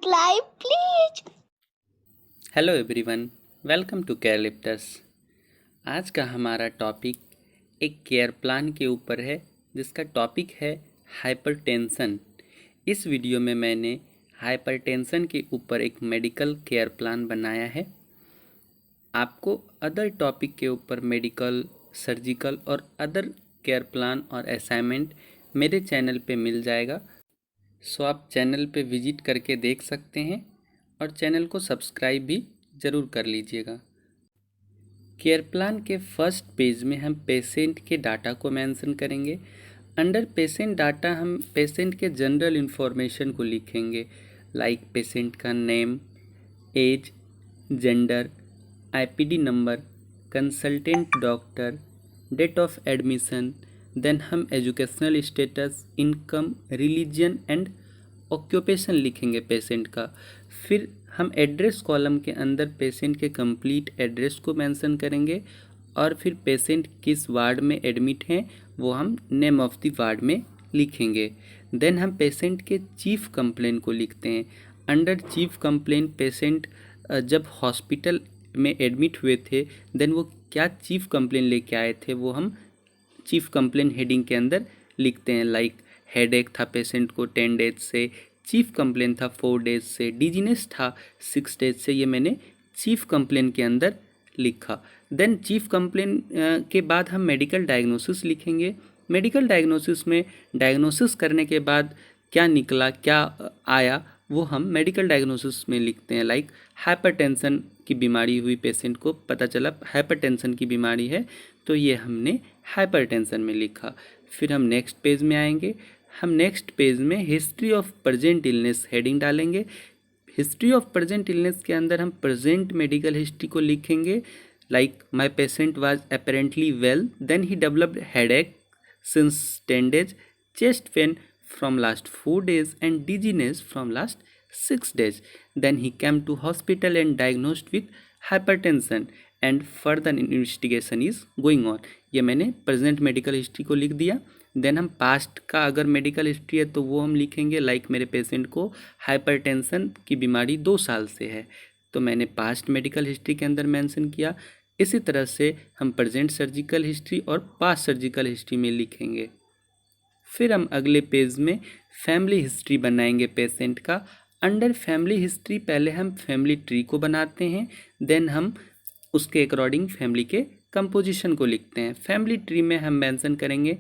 subscribe please. Hello everyone, welcome to care lifters. आज का हमारा टॉपिक एक केयर प्लान के ऊपर है, जिसका टॉपिक है हाइपरटेंशन। इस वीडियो में मैंने हाइपरटेंशन के ऊपर एक मेडिकल केयर प्लान बनाया है। आपको अदर टॉपिक के ऊपर मेडिकल, सर्जिकल और अदर केयर प्लान और असाइनमेंट मेरे चैनल पे मिल जाएगा। सो आप चैनल पे विजिट करके देख सकते हैं और चैनल को सब्सक्राइब भी ज़रूर कर लीजिएगा। केयर प्लान के फर्स्ट पेज में हम पेशेंट के डाटा को मेंशन करेंगे। अंडर पेशेंट डाटा हम पेशेंट के जनरल इन्फॉर्मेशन को लिखेंगे, लाइक पेशेंट का name, age, gender, IPD number, consultant doctor, date of admission. Then हम educational status, income, religion and occupation लिखेंगे पेशेंट का। फिर हम एड्रेस कॉलम के अंदर पेशेंट के कंप्लीट एड्रेस को मेंशन करेंगे और फिर पेशेंट किस वार्ड में एडमिट हैं वो हम नेम ऑफ द वार्ड में लिखेंगे। देन हम पेशेंट के चीफ कंप्लेन को लिखते हैं। अंडर चीफ कंप्लेन पेशेंट जब हॉस्पिटल में एडमिट हुए थे, देन वो क्या चीफ कंप्लेन लेके आए थे वो हम चीफ कंप्लेन हेडिंग के अंदर लिखते हैं। लाइक हेडेक था पेशेंट को 10 डेज से, चीफ कंप्लेन था 4 डेज से, डिजीनेस था 6 डेज से, ये मैंने चीफ कंप्लेन के अंदर लिखा। देन चीफ कंप्लेन के बाद हम मेडिकल डायग्नोसिस लिखेंगे। मेडिकल डायग्नोसिस में डायग्नोसिस करने के बाद क्या निकला, क्या आया, वो हम मेडिकल डायग्नोसिस में लिखते हैं। लाइक हाइपरटेंशन की बीमारी हुई, पेशेंट को पता चला हाइपरटेंशन की बीमारी है, तो ये हमने हाइपरटेंशन में लिखा। फिर हम नेक्स्ट पेज में आएंगे। हम नेक्स्ट पेज में history of present illness heading डालेंगे। हिस्ट्री ऑफ प्रेजेंट इलनेस के अंदर हम प्रेजेंट मेडिकल हिस्ट्री को लिखेंगे। Like my patient was apparently well, then he developed headache since 10 days, chest pain from last 4 days and dizziness from last 6 days. Then he came to hospital and diagnosed with hypertension and further investigation is going on. ये मैंने present medical history को लिख दिया। Then हम past का अगर medical history है तो वो हम लिखेंगे। लाइक मेरे पेशेंट को हाइपरटेंशन की बीमारी 2 साल से है, तो मैंने पास्ट मेडिकल हिस्ट्री के अंदर मेंशन किया। इसी तरह से हम प्रेजेंट सर्जिकल हिस्ट्री और पास्ट सर्जिकल हिस्ट्री में लिखेंगे। फिर हम अगले पेज में फैमिली हिस्ट्री बनाएंगे पेशेंट का। अंडर फैमिली हिस्ट्री पहले हम फैमिली ट्री को बनाते हैं, देन हम उसके अकॉर्डिंग फैमिली के कंपोजिशन को लिखते हैं। फैमिली ट्री में हम मेंशन करेंगे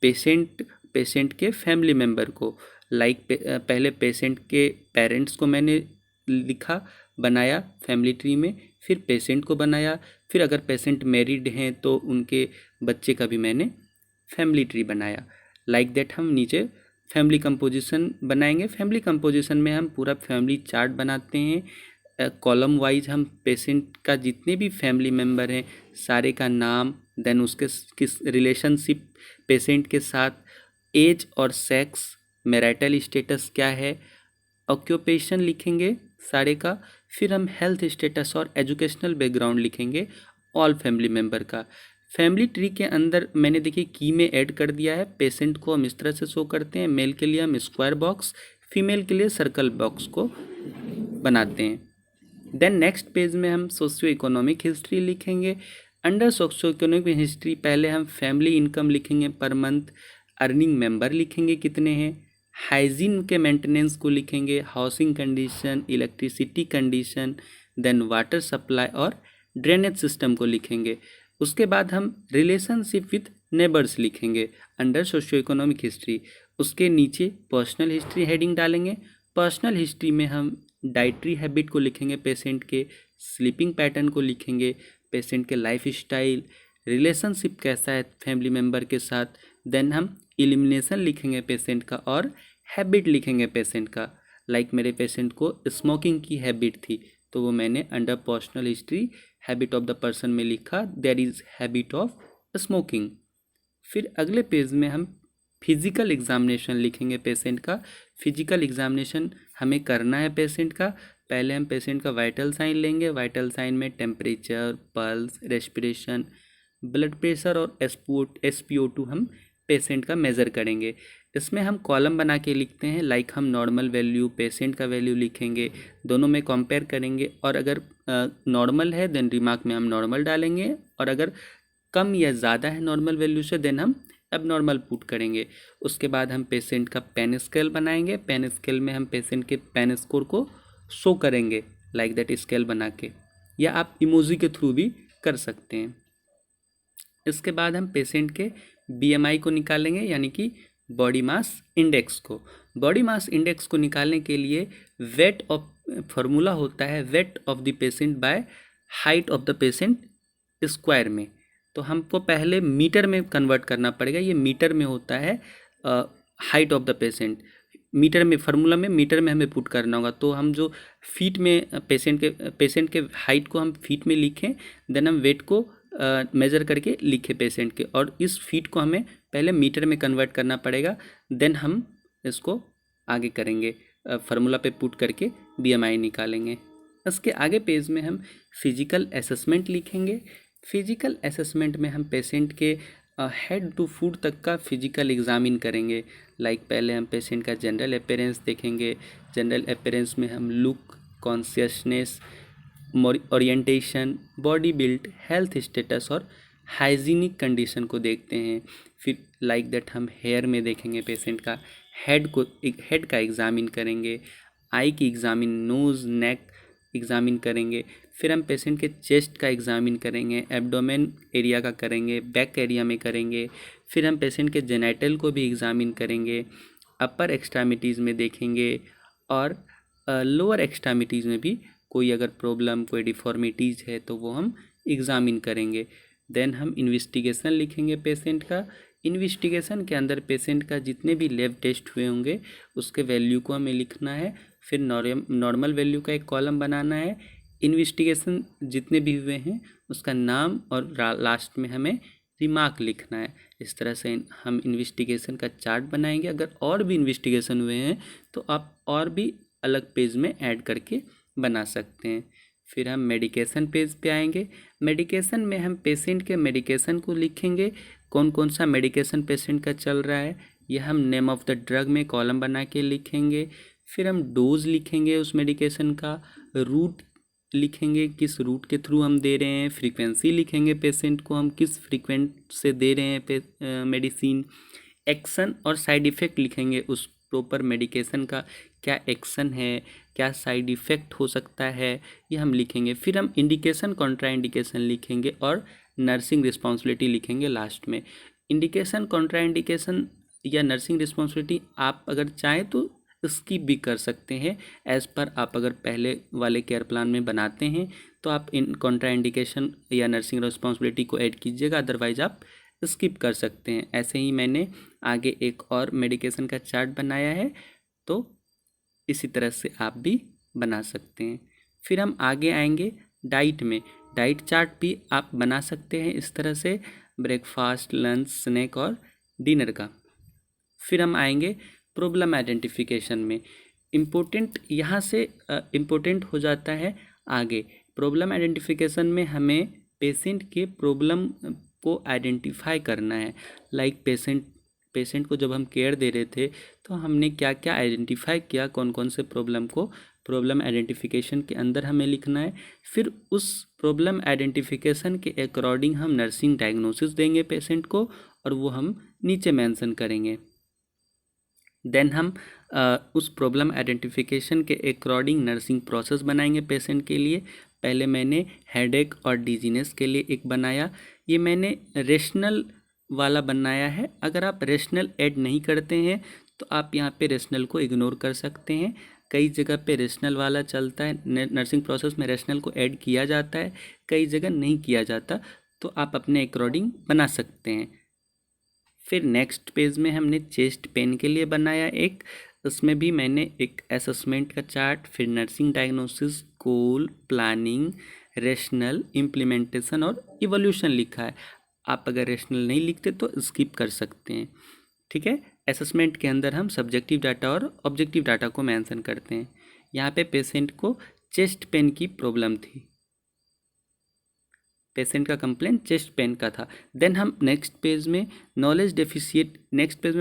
पेशेंट के फैमिली मेम्बर को। लाइक पहले पेशेंट के पेरेंट्स को मैंने लिखा, बनाया फैमिली ट्री में, फिर पेशेंट को बनाया, फिर अगर पेशेंट मैरिड हैं तो उनके बच्चे का भी मैंने फैमिली ट्री बनाया। लाइक दैट हम नीचे फैमिली कंपोजिशन बनाएंगे। फैमिली कंपोजिशन में हम पूरा फैमिली चार्ट बनाते हैं। कॉलम वाइज हम पेशेंट का जितने भी फैमिली मेम्बर हैं सारे का नाम, देन उसके किस रिलेशनशिप पेशेंट के साथ, एज और सेक्स, मैरिटल स्टेटस क्या है, ऑक्यूपेशन लिखेंगे सारे का। फिर हम हेल्थ स्टेटस और एजुकेशनल बैकग्राउंड लिखेंगे ऑल फैमिली मेम्बर का। फैमिली ट्री के अंदर मैंने देखिए की में ऐड कर दिया है। पेशेंट को हम इस तरह से शो करते हैं। मेल के लिए हम स्क्वायर बॉक्स, फीमेल के लिए सर्कल बॉक्स को बनाते हैं। देन नेक्स्ट पेज में हम सोशियो इकोनॉमिक हिस्ट्री लिखेंगे। अंडर सोशियो इकोनॉमिक हिस्ट्री पहले हम फैमिली इनकम लिखेंगे पर मंथ, अर्निंग मेंबर लिखेंगे कितने हैं, हाइजीन के मेंटेनेंस को लिखेंगे, housing condition, electricity condition, then water supply और ड्रेनेज सिस्टम को लिखेंगे। उसके बाद हम रिलेशनशिप विथ नेबर्स लिखेंगे अंडर सोशियो इकोनॉमिक हिस्ट्री। उसके नीचे पर्सनल हिस्ट्री हेडिंग डालेंगे। पर्सनल हिस्ट्री में हम डाइटरी हैबिट को लिखेंगे, पेशेंट के स्लीपिंग पैटर्न को लिखेंगे, पेशेंट के लाइफ स्टाइल, रिलेशनशिप कैसा है फैमिली मेम्बर के साथ। देन हम इलिमिनेशन लिखेंगे पेशेंट का और हैबिट लिखेंगे पेशेंट का। लाइक मेरे पेशेंट को स्मोकिंग की हैबिट थी, तो वो मैंने under personal history habit of the person में लिखा, there is habit of smoking. फिर अगले पेज में हम फिजिकल एग्जामिनेशन लिखेंगे पेशेंट का। फिजिकल एग्जामिनेशन हमें करना है पेशेंट का। पहले हम पेशेंट का वाइटल साइन लेंगे। वाइटल साइन में temperature, pulse, respiration, blood pressure और SpO2 हम पेशेंट का मेज़र करेंगे। इसमें हम कॉलम बना के लिखते हैं, लाइक हम नॉर्मल वैल्यू, पेशेंट का वैल्यू लिखेंगे, दोनों में कंपेयर करेंगे, और अगर नॉर्मल है देन रिमार्क में हम नॉर्मल डालेंगे, और अगर कम या ज़्यादा है नॉर्मल वैल्यू से देन हम अब नॉर्मल पुट करेंगे। उसके बाद हम पेशेंट का पेन स्केल बनाएंगे, पेन स्केल में हम पेशेंट के पेन स्कोर को शो करेंगे लाइक दैट स्केल बना के, या आप इमोजी के थ्रू भी कर सकते हैं। इसके बाद हम पेशेंट के बीएमआई को निकालेंगे, यानी कि बॉडी मास इंडेक्स को। बॉडी मास इंडेक्स को निकालने के लिए वेट ऑफ फॉर्मूला होता है weight of the patient by height of the patient square में। तो हमको पहले मीटर में कन्वर्ट करना पड़ेगा, ये मीटर में होता है height of the patient. Metre में फार्मूला में मीटर में हमें पुट करना होगा, तो हम जो फीट में पेशेंट के हाइट को हम फीट में लिखें, देन हम वेट को मेज़र करके लिखे पेशेंट के, और इस फीट को हमें पहले मीटर में कन्वर्ट करना पड़ेगा, देन हम इसको आगे करेंगे, फार्मूला पे पुट करके बीएमआई निकालेंगे। इसके आगे पेज में हम फिजिकल असेसमेंट लिखेंगे। फिजिकल असेसमेंट में हम पेशेंट के हेड टू फुट तक का फिजिकल एग्जामिन करेंगे। लाइक पहले हम पेशेंट का जनरल अपीयरेंस देखेंगे। जनरल अपीयरेंस में हम look, consciousness, orientation, body build, health status और हाइजीनिक कंडीशन को देखते हैं। फिर लाइक दैट हम हेयर में देखेंगे, पेशेंट का हेड का एग्जामिन करेंगे, आई की एग्जामिन, नोज़, नेक एग्जामिन करेंगे। फिर हम पेशेंट के चेस्ट का एग्जामिन करेंगे, एब्डोमेन एरिया का करेंगे, बैक एरिया में करेंगे। फिर हम पेशेंट के जेनाइटल को भी एग्जामिन करेंगे, अपर एक्सट्रीमिटीज़ में देखेंगे, और लोअर एक्सट्रीमिटीज़ में भी कोई अगर प्रॉब्लम, कोई डिफॉर्मिटीज़ है तो वो हम एग्जामिन करेंगे। देन हम इन्वेस्टिगेशन लिखेंगे पेशेंट का। इन्वेस्टिगेशन के अंदर पेशेंट का जितने भी लैब टेस्ट हुए होंगे उसके वैल्यू को हमें लिखना है। फिर नॉर्मल वैल्यू का एक कॉलम बनाना है। इन्वेस्टिगेशन जितने भी हुए हैं उसका नाम, और लास्ट में हमें रिमार्क लिखना है। इस तरह से हम इन्वेस्टिगेशन का चार्ट बनाएंगे। अगर और भी इन्वेस्टिगेशन हुए हैं तो आप और भी अलग पेज में ऐड करके बना सकते हैं। फिर हम मेडिकेशन पेज पे आएंगे। मेडिकेशन में हम पेशेंट के मेडिकेशन को लिखेंगे, कौन कौन सा मेडिकेशन पेशेंट का चल रहा है, यह हम नेम ऑफ द ड्रग में कॉलम बना के लिखेंगे। फिर हम डोज लिखेंगे उस मेडिकेशन का, रूट लिखेंगे किस रूट के थ्रू हम दे रहे हैं, फ्रीक्वेंसी लिखेंगे पेशेंट को हम किस फ्रीक्वेंट से दे रहे हैं मेडिसिन, एक्शन और साइड इफ़ेक्ट लिखेंगे उस प्रॉपर मेडिकेशन का, क्या एक्शन है, क्या साइड इफ़ेक्ट हो सकता है, ये हम लिखेंगे। फिर हम इंडिकेशन, कॉन्ट्रा इंडिकेशन लिखेंगे, और नर्सिंग रिस्पॉन्सिबिलिटी लिखेंगे लास्ट में। इंडिकेशन, कॉन्ट्रा इंडिकेशन या नर्सिंग रिस्पॉन्सिबिलिटी आप अगर चाहें तो स्किप भी कर सकते हैं, एज़ पर आप अगर पहले वाले केयर प्लान में बनाते हैं तो आप इन कॉन्ट्रा इंडिकेशन या नर्सिंग रिस्पॉन्सिबिलिटी को ऐड कीजिएगा, अदरवाइज आप स्किप कर सकते हैं। ऐसे ही मैंने आगे एक और मेडिकेशन का चार्ट बनाया है, तो इसी तरह से आप भी बना सकते हैं। फिर हम आगे आएंगे डाइट में। डाइट चार्ट भी आप बना सकते हैं इस तरह से, ब्रेकफास्ट, लंच, स्नैक और डिनर का। फिर हम आएंगे प्रॉब्लम आइडेंटिफिकेशन में। इम्पोर्टेंट यहाँ से इम्पोर्टेंट हो जाता है आगे। प्रॉब्लम आइडेंटिफिकेशन में हमें पेशेंट के प्रॉब्लम को आइडेंटिफाई करना है। लाइक पेशेंट को जब हम केयर दे रहे थे तो हमने क्या क्या आइडेंटिफाई किया, कौन कौन से प्रॉब्लम को प्रॉब्लम आइडेंटिफिकेशन के अंदर हमें लिखना है। फिर उस प्रॉब्लम आइडेंटिफिकेशन के अकॉर्डिंग हम नर्सिंग डायग्नोसिस देंगे पेशेंट को, और वो हम नीचे मेंशन करेंगे। देन हम उस प्रॉब्लम आइडेंटिफिकेशन के अकॉर्डिंग नर्सिंग प्रोसेस बनाएंगे पेशेंट के लिए। पहले मैंने हेडेक और डिजीनेस के लिए एक बनाया, ये मैंने रेशनल वाला बनाया है। अगर आप रेशनल ऐड नहीं करते हैं तो आप यहाँ पे रेशनल को इग्नोर कर सकते हैं। कई जगह पे रेशनल वाला चलता है, नर्सिंग प्रोसेस में रेशनल को ऐड किया जाता है, कई जगह नहीं किया जाता, तो आप अपने अकॉर्डिंग बना सकते हैं। फिर नेक्स्ट पेज में हमने चेस्ट पेन के लिए बनाया एक, उसमें भी मैंने एक असेसमेंट का चार्ट, फिर नर्सिंग डायग्नोसिस, गोल, प्लानिंग, रेशनल, इम्प्लीमेंटेशन और इवोल्यूशन लिखा है। आप अगर रेशनल नहीं लिखते तो स्किप कर सकते हैं, ठीक है। असेसमेंट के अंदर हम सब्जेक्टिव डाटा और ऑब्जेक्टिव डाटा को मेंशन करते हैं। यहाँ पे पेशेंट को चेस्ट पेन की प्रॉब्लम थी। पेशेंट का कंप्लेंट चेस्ट पेन का था। देन हम नेक्स्ट पेज में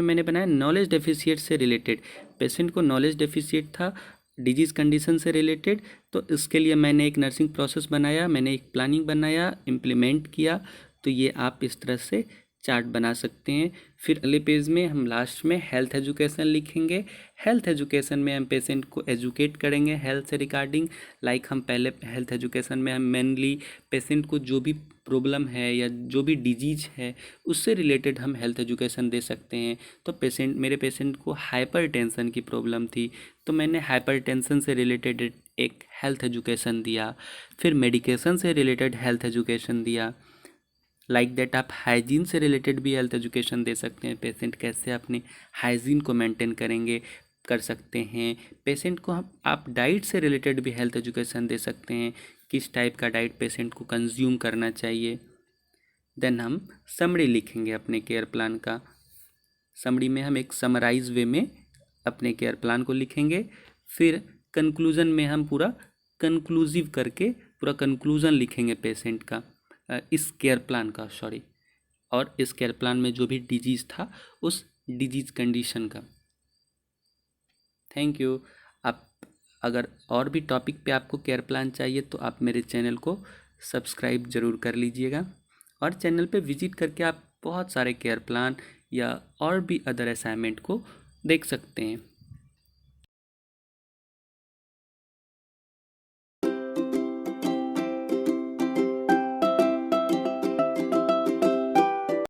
मैंने बनाया नॉलेज डेफिशिएट से रिलेटेड। पेशेंट को नॉलेज डेफिशिएट था डिजीज़ कंडीशन से रिलेटेड, तो इसके लिए मैंने एक नर्सिंग प्रोसेस बनाया, मैंने एक प्लानिंग बनाया, इम्प्लीमेंट किया। तो ये आप इस तरह से चार्ट बना सकते हैं। फिर अगले पेज में हम लास्ट में हेल्थ एजुकेशन लिखेंगे। हेल्थ एजुकेशन में हम पेशेंट को एजुकेट करेंगे हेल्थ से रिगार्डिंग। लाइक हम पहले हेल्थ एजुकेशन में हम मेनली पेशेंट को जो भी प्रॉब्लम है या जो भी डिजीज है उससे रिलेटेड हम हेल्थ एजुकेशन दे सकते हैं। तो मेरे पेशेंट को हाइपर टेंशन की प्रॉब्लम थी, तो मैंने हाइपर टेंशन से रिलेटेड एक हेल्थ एजुकेशन दिया। फिर मेडिकेशन से रिलेटेड हेल्थ एजुकेशन दिया। लाइक दैट आप हाइजीन से रिलेटेड भी हेल्थ एजुकेशन दे सकते हैं। पेशेंट कैसे अपने हाइजीन को मेंटेन कर सकते हैं। पेशेंट को आप डाइट से रिलेटेड भी हेल्थ एजुकेशन दे सकते हैं, किस टाइप का डाइट पेशेंट को कंज्यूम करना चाहिए। देन हम समरी लिखेंगे अपने केयर प्लान का। समरी में हम एक समराइज वे में अपने केयर प्लान को लिखेंगे। फिर कंक्लूज़न में हम पूरा कंक्लूसिव करके पूरा कंक्लूज़न लिखेंगे पेशेंट का, इस केयर प्लान का और इस केयर प्लान में जो भी डिजीज़ था उस डिजीज़ कंडीशन का। Thank you. आप अगर और भी टॉपिक पे आपको केयर प्लान चाहिए तो आप मेरे चैनल को सब्सक्राइब ज़रूर कर लीजिएगा, और चैनल पे विजिट करके आप बहुत सारे केयर प्लान या और भी अदर असाइनमेंट को देख सकते हैं।